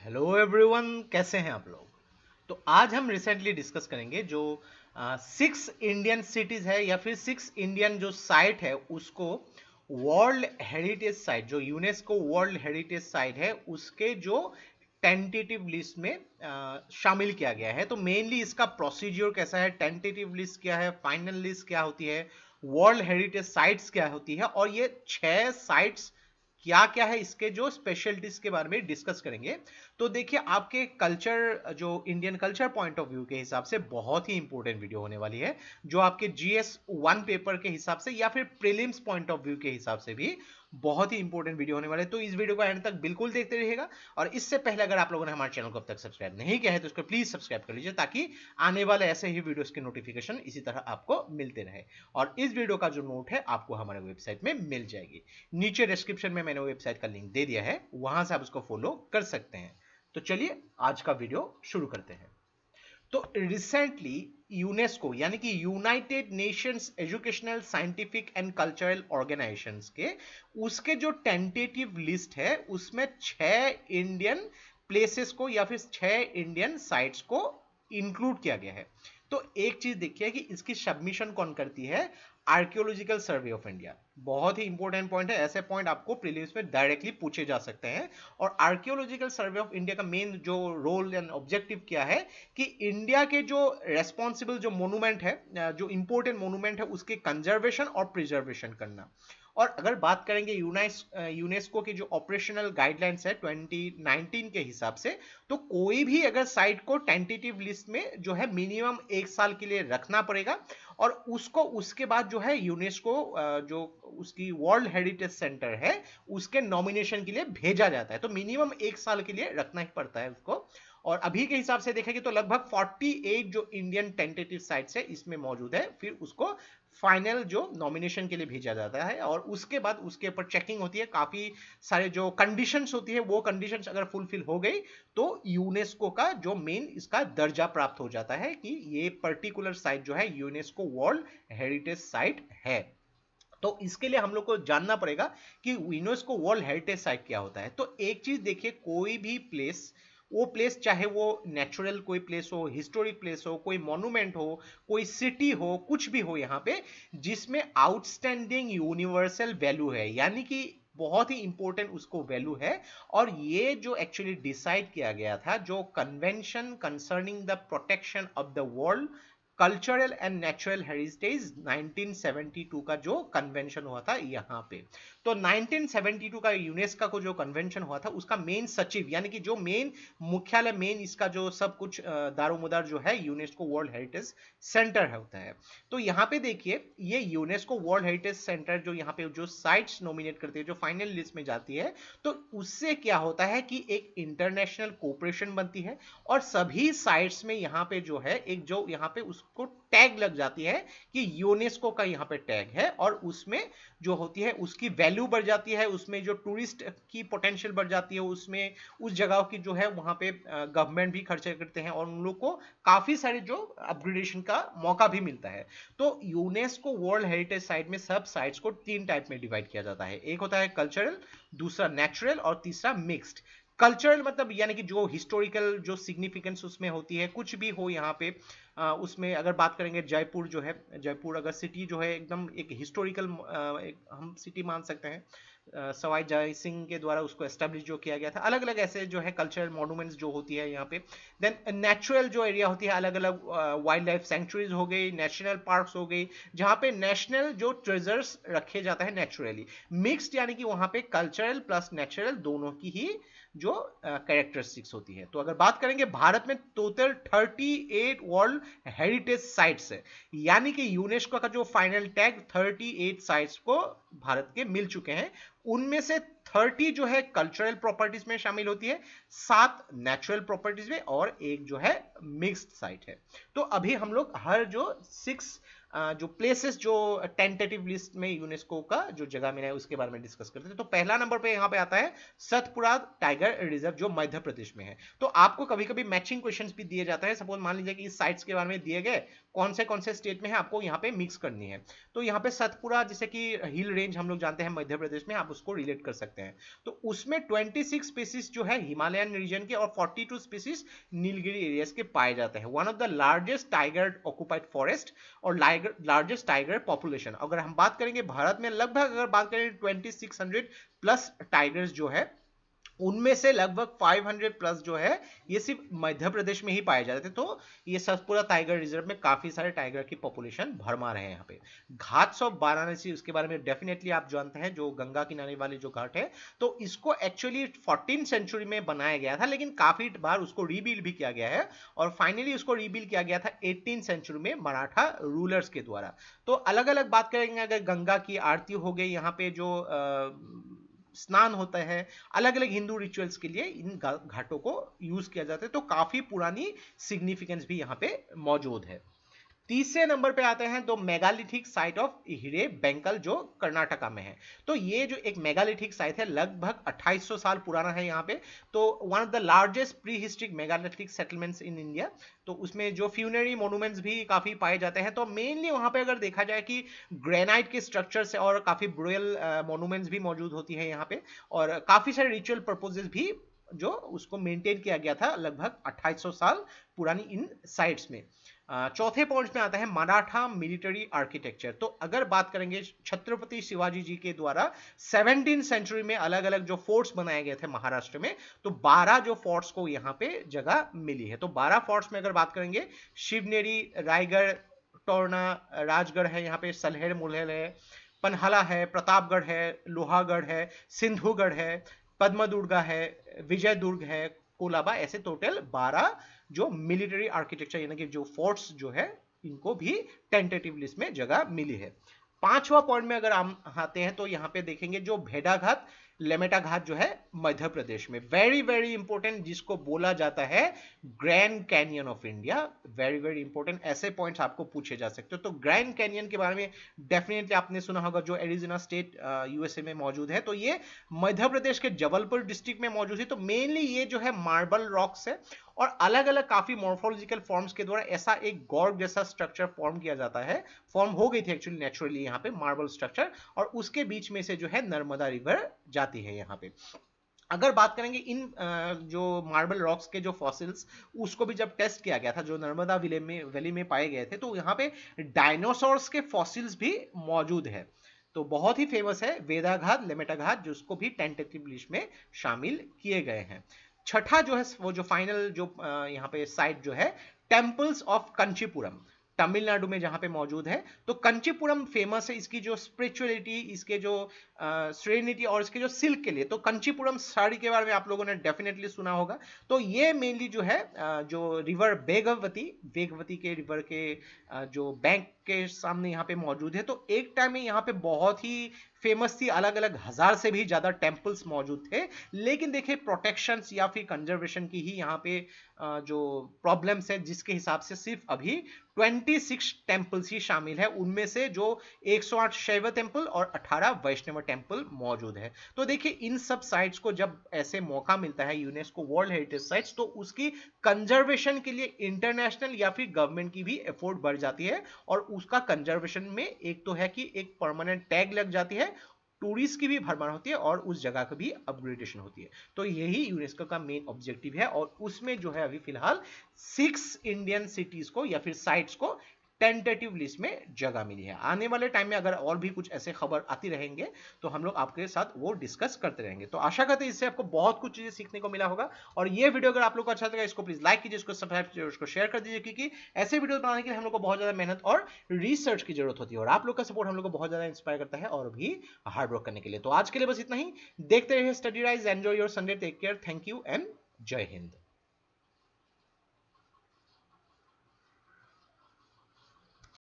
Hello everyone, कैसे हैं आप लोग। तो आज हम रिसेंटली डिस्कस करेंगे जो 6 इंडियन सिटीज है या फिर 6 इंडियन जो साइट है उसको वर्ल्ड हेरिटेज साइट, जो यूनेस्को वर्ल्ड हेरिटेज साइट है उसके जो टेंटेटिव लिस्ट में शामिल किया गया है। तो मेनली इसका प्रोसीजर कैसा है, टेंटेटिव लिस्ट क्या है, फाइनल लिस्ट क्या होती है, वर्ल्ड हेरिटेज साइट्स क्या होती है, और ये 6 साइट्स क्या क्या है, इसके जो स्पेशलिटीज के बारे में डिस्कस करेंगे। तो देखिए, आपके कल्चर, जो Indian culture point of view के हिसाब से बहुत ही इंपॉर्टेंट वीडियो होने वाली है, जो आपके GS 1 पेपर के हिसाब से या फिर प्रीलिम्स पॉइंट ऑफ व्यू के हिसाब से भी बहुत ही इंपॉर्टेंट वीडियो होने वाले है। तो इस वीडियो को एंड तक बिल्कुल देखते रहिएगा। और इससे पहले अगर आप लोगों ने हमारे चैनल को अब तक सब्सक्राइब नहीं किया है तो इसको प्लीज सब्सक्राइब कर लीजिए, ताकि आने वाले ऐसे ही वीडियोस के नोटिफिकेशन इसी तरह आपको मिलते रहे। और इस वीडियो का जो नोट है आपको हमारे वेबसाइट में मिल जाएगी। नीचे डिस्क्रिप्शन में मैंने वेबसाइट का लिंक दे दिया है, वहां से आप उसको फॉलो कर सकते हैं। तो चलिए आज का वीडियो शुरू करते हैं। तो रिसेंटली यूनेस्को यानी कि United Nations educational, scientific and cultural organisations के उसके जो टेंटेटिव लिस्ट है उसमें 6 इंडियन प्लेसेस को या फिर 6 इंडियन साइट्स को इंक्लूड किया गया है। तो एक चीज देखिए कि इसकी सबमिशन कौन करती है, आर्कियोलॉजिकल सर्वे ऑफ इंडिया। बहुत ही इंपॉर्टेंट पॉइंट है, ऐसे पॉइंट आपको प्रीलिम्स में डायरेक्टली पूछे जा सकते हैं। और आर्कियोलॉजिकल सर्वे ऑफ इंडिया का मेन जो रोल एंड ऑब्जेक्टिव क्या है कि इंडिया के जो रेस्पॉन्सिबल जो मोनूमेंट है, जो इंपॉर्टेंट मोनूमेंट है, उसके कंजर्वेशन और प्रिजर्वेशन करना। और अगर बात करेंगे यूनेस्को की जो ऑपरेशनल गाइडलाइंस है 2019 के हिसाब से, तो कोई भी अगर साइट को टेंटेटिव लिस्ट में जो है मिनिमम 1 साल के लिए रखना पड़ेगा, और उसको उसके बाद जो है यूनेस्को जो उसकी वर्ल्ड हेरिटेज सेंटर है उसके नॉमिनेशन के लिए भेजा जाता है। तो मिनिमम 1 साल के लिए रखना ही पड़ता है उसको। और अभी के हिसाब से देखेंगे तो लगभग 48 जो इंडियन टेंटेटिव साइट्स है इसमें मौजूद है। फिर उसको फाइनल जो नॉमिनेशन के लिए भेजा जाता है और उसके बाद उसके ऊपर चेकिंग होती है। काफी सारे जो कंडीशंस होती है वो कंडीशंस अगर फुलफिल हो गई तो यूनेस्को का जो मेन इसका दर्जा प्राप्त हो जाता है कि ये पर्टिकुलर साइट जो है यूनेस्को वर्ल्ड हेरिटेज साइट है। तो इसके लिए हम लोग को जानना पड़ेगा कि यूनेस्को वर्ल्ड हेरिटेज साइट क्या होता है। तो एक चीज देखिए, कोई भी प्लेस, वो प्लेस चाहे वो नेचुरल कोई प्लेस हो, हिस्टोरिक प्लेस हो, कोई मॉन्यूमेंट हो, कोई सिटी हो, कुछ भी हो यहाँ पे जिसमें आउटस्टैंडिंग यूनिवर्सल वैल्यू है, यानी कि बहुत ही इंपॉर्टेंट उसको वैल्यू है। और ये जो एक्चुअली डिसाइड किया गया था, जो convention concerning the protection of the world cultural and natural heritage 1972 का जो कन्वेंशन हुआ था यहाँ पे। तो 1972 का यूनेस्को को जो कन्वेंशन हुआ था उसका मेन सचिव यानी कि जो मेन मुख्यालय, मेन इसका जो सब कुछ दारोमदार जो है यूनेस्को वर्ल्ड हेरिटेज सेंटर है होता है। तो यहाँ पे देखिए, ये यूनेस्को वर्ल्ड हेरिटेज सेंटर जो यहाँ पे जो साइट्स नॉमिनेट करती है, जो फाइनल लिस्ट में जाती है, तो उससे क्या होता है कि एक इंटरनेशनल कोऑपरेशन बनती है। और सभी साइट्स में यहाँ पे जो है एक जो यहाँ पे उसको टैग लग जाती है कि यूनेस्को का यहाँ पे टैग है, और उसमें जो होती है उसकी वैल्यू बढ़ जाती है, उसमें जो टूरिस्ट की पोटेंशियल बढ़ जाती है, उसमें उस जगह की जो है वहां पे गवर्नमेंट भी खर्चे करते हैं और उन लोग को काफी सारे जो अपग्रेडेशन का मौका भी मिलता है। तो यूनेस्को वर्ल्ड हेरिटेज साइट में सब साइट्स को 3 टाइप में डिवाइड किया जाता है। एक होता है कल्चरल, दूसरा नेचुरल और तीसरा मिक्स्ड। कल्चरल मतलब यानी कि जो हिस्टोरिकल जो सिग्निफिकेंस उसमें होती है, कुछ भी हो यहाँ पे उसमें अगर बात करेंगे जयपुर जो है, जयपुर अगर सिटी जो है एकदम एक हिस्टोरिकल हम सिटी मान सकते हैं। सवाई जय सिंह के द्वारा उसको एस्टेब्लिश जो किया गया था। अलग अलग ऐसे जो है कल्चरल मॉन्यूमेंट्स जो होती है यहाँ पे। देन नेचुरल जो एरिया होती है, अलग अलग वाइल्ड लाइफ सेंचुरीज हो गई, नेशनल पार्क्स हो गई, जहाँ पे नेशनल जो ट्रेजर्स रखे जाता है नेचुरली। मिक्स्ड यानी कि वहाँ पे कल्चरल प्लस नेचुरल दोनों की ही जो कैरेक्टरिस्टिक्स होती है। तो अगर बात करेंगे भारत में टोटल 38 वर्ल्ड हेरिटेज साइट्स है, यानी कि यूनेस्को का जो फाइनल टैग 38 साइट्स को भारत के मिल चुके हैं। उनमें से 30 जो है कल्चरल प्रॉपर्टीज में शामिल होती है, 7 नेचुरल प्रॉपर्टीज में, और एक जो है मिक्स्ड साइट है। तो अभी हम लोग हर जो 6 जो प्लेसेस जो टेंटेटिव लिस्ट में यूनेस्को का जो जगह मिला है उसके बारे में डिस्कस करते हैं। तो पहला नंबर पे यहाँ पे आता है सतपुड़ा टाइगर रिजर्व, जो मध्य प्रदेश में है। तो आपको कभी कभी मैचिंग क्वेश्चंस भी दिए जाते हैं। सपोज मान लीजिए कि इस साइट्स के बारे में दिए गए, कौन से स्टेट में है आपको यहाँ पे मिक्स करनी है। तो यहाँ पे सतपुरा जैसे कि हिल रेंज हम लोग जानते हैं मध्य प्रदेश में, आप उसको रिलेट कर सकते हैं। तो उसमें 26 स्पीसीज जो है हिमालयन रीजन के और 42 स्पीसीज नीलगिरी एरियाज के पाए जाते हैं। One of the largest tiger occupied forest और लार्जेस्ट टाइगर पॉपुलेशन। अगर हम बात करेंगे भारत में लगभग अगर बात करें 2600 प्लस टाइगर्स जो है, उनमें से लगभग 500 प्लस जो है ये सिर्फ मध्य प्रदेश में ही पाए जाते थे। तो ये सतपुरा टाइगर रिजर्व में काफी सारे टाइगर की पॉपुलेशन भरमार है यहाँ पे। घाट्स ऑफ वाराणसी, उसके बारे में डेफिनेटली आप जानते हैं, जो गंगा किनारे वाले जो घाट है, तो इसको एक्चुअली 14th सेंचुरी में बनाया गया था, लेकिन काफी बार उसको रीबिल्ड भी किया गया है और फाइनली उसको रीबिल्ड किया गया था 18th सेंचुरी में मराठा रूलर्स के द्वारा। तो अलग अलग बात करेंगे, अगर गंगा की आरती हो गई, यहाँ पे जो स्नान होता है, अलग अलग हिंदू रिचुअल्स के लिए इन घाटों को यूज किया जाता है। तो काफी पुरानी सिग्निफिकेंस भी यहाँ पे मौजूद है। तीसरे नंबर पे आते हैं तो मेगालिथिक साइट ऑफ हिरे बेंकल जो कर्नाटका में है। तो ये जो एक मेगालिथिक साइट है लगभग 2800 साल पुराना है यहाँ पे। तो one of the largest pre historic megalithic settlements in India. तो उसमें जो फ्यूनरी मोन्यूमेंट्स भी काफी पाए जाते हैं। तो मेनली वहां पे अगर देखा जाए कि ग्रेनाइट के स्ट्रक्चर्स और काफी ब्रुअल मोन्यूमेंट्स भी मौजूद होती है यहाँ पे, और काफी सारे रिचुअल पर्पसेस भी जो उसको मेंटेन किया गया था लगभग 2800 साल पुरानी इन साइट्स में। चौथे पॉइंट में आता है मराठा मिलिट्री आर्किटेक्चर। तो अगर बात करेंगे छत्रपति शिवाजी जी के द्वारा 17th सेंचुरी में अलग अलग जो फोर्ट्स बनाए गए थे महाराष्ट्र में, तो 12 जो फोर्ट्स को यहाँ पे जगह मिली है। तो 12 फोर्ट्स में अगर बात करेंगे, शिवनेरी, रायगढ़, टोरना, राजगढ़ है, यहाँ पे सलहेर मुलहेर है, पनहला है, प्रतापगढ़ है, लोहागढ़ है, सिंधुगढ़ है, पद्मदुर्गा है, विजय दुर्ग है, कोलाबा, ऐसे टोटल 12 जो मिलिट्री आर्किटेक्चर यानी कि जो फोर्ट्स जो है, इनको भी टेंटेटिव लिस्ट में जगह मिली है। पांचवा पॉइंट में अगर हम आते हैं तो यहाँ पे देखेंगे जो भेड़ाघाट लेमेटा घाट जो है मध्य प्रदेश में, वेरी वेरी इंपॉर्टेंट, जिसको बोला जाता है grand canyon of India. Very very important, ऐसे पॉइंट्स आपको पूछे जा सकते हो। तो ग्रैंड कैनियन के बारे में डेफिनेटली आपने सुना होगा, जो एरिजोना स्टेट यूएसए में मौजूद है। तो ये मध्य प्रदेश के जबलपुर डिस्ट्रिक्ट में मौजूद है। तो मेनली ये जो है मार्बल रॉक्स है और अलग अलग काफी मॉर्फोलॉजिकल फॉर्म्स के द्वारा ऐसा एक गॉर्ड जैसा स्ट्रक्चर फॉर्म किया जाता है, फॉर्म हो गई थी एक्चुअली नेचुरली यहाँ पे मार्बल स्ट्रक्चर, और उसके बीच में से जो है नर्मदा रिवर जाती है यहाँ पे। अगर बात करेंगे इन जो मार्बल रॉक्स के जो फॉसिल्स, उसको भी जब टेस्ट किया गया था, जो नर्मदा वैली में पाए गए थे, तो यहाँ पे डायनासोर्स के फॉसिल्स भी मौजूद है। तो बहुत ही फेमस है वेदाघाट लेमेटा घाट, जिसको भी टेंटेटिव लिस्ट में शामिल किए गए हैं। छठा जो है वो जो फाइनल जो यहाँ पे साइट जो है टेम्पल्स ऑफ कंचीपुरम, तमिलनाडु में जहां पे मौजूद है। तो कंचीपुरम फेमस है इसकी जो स्पिरिचुअलिटी, इसके जो सेरेनिटी और इसके जो सिल्क के लिए। तो कंचीपुरम साड़ी के बारे में आप लोगों ने डेफिनेटली सुना होगा। तो ये मेनली जो है जो रिवर वेगवती के रिवर के जो बैंक के सामने यहाँ पे मौजूद है। तो एक टाइम में यहाँ पे बहुत ही फेमस थी, अलग अलग 1000 से भी ज्यादा टेम्पल्स मौजूद थे। लेकिन देखिए प्रोटेक्शन या फिर कंजर्वेशन की ही यहाँ पे जो प्रॉब्लम्स है, जिसके हिसाब से सिर्फ अभी 26 टेम्पल्स ही शामिल है। उनमें से जो 108 शैव टेम्पल और 18 वैष्णव टेम्पल मौजूद है। तो देखिए इन सब साइट्स को जब ऐसे मौका मिलता है यूनेस्को वर्ल्ड हेरिटेज साइट्स, तो उसकी कंजर्वेशन के लिए इंटरनेशनल या फिर गवर्नमेंट की भी एफर्ट बढ़ जाती है। और उसका कंजर्वेशन में एक तो है कि एक परमानेंट टैग लग जाती है, टूरिस्ट की भी भरमार होती है और उस जगह का भी अपग्रेडेशन होती है। तो यही यूनेस्को का मेन ऑब्जेक्टिव है। और उसमें जो है अभी फिलहाल 6 इंडियन सिटीज को या फिर साइट्स को टेंटेटिव लिस्ट में जगह मिली है। आने वाले टाइम में अगर और भी कुछ ऐसे खबर आती रहेंगे तो हम लोग आपके साथ वो डिस्कस करते रहेंगे। तो आशा करते हैं इससे आपको बहुत कुछ चीजें सीखने को मिला होगा। और ये वीडियो अगर आप लोग को अच्छा लगा, इसको प्लीज लाइक कीजिए, इसको सब्सक्राइब कीजिए, उसको शेयर कर दीजिए, क्योंकि ऐसे वीडियो बनाने के लिए हम लोग को बहुत ज्यादा मेहनत और रिसर्च की जरूरत होती है। और आप लोग का सपोर्ट हम लोग को बहुत ज्यादा इंस्पायर करता है और भी हार्ड वर्क करने के लिए। तो आज के लिए बस इतना ही। देखते रहिए Study Rise, enjoy your Sunday, take care, thank you and जय हिंद।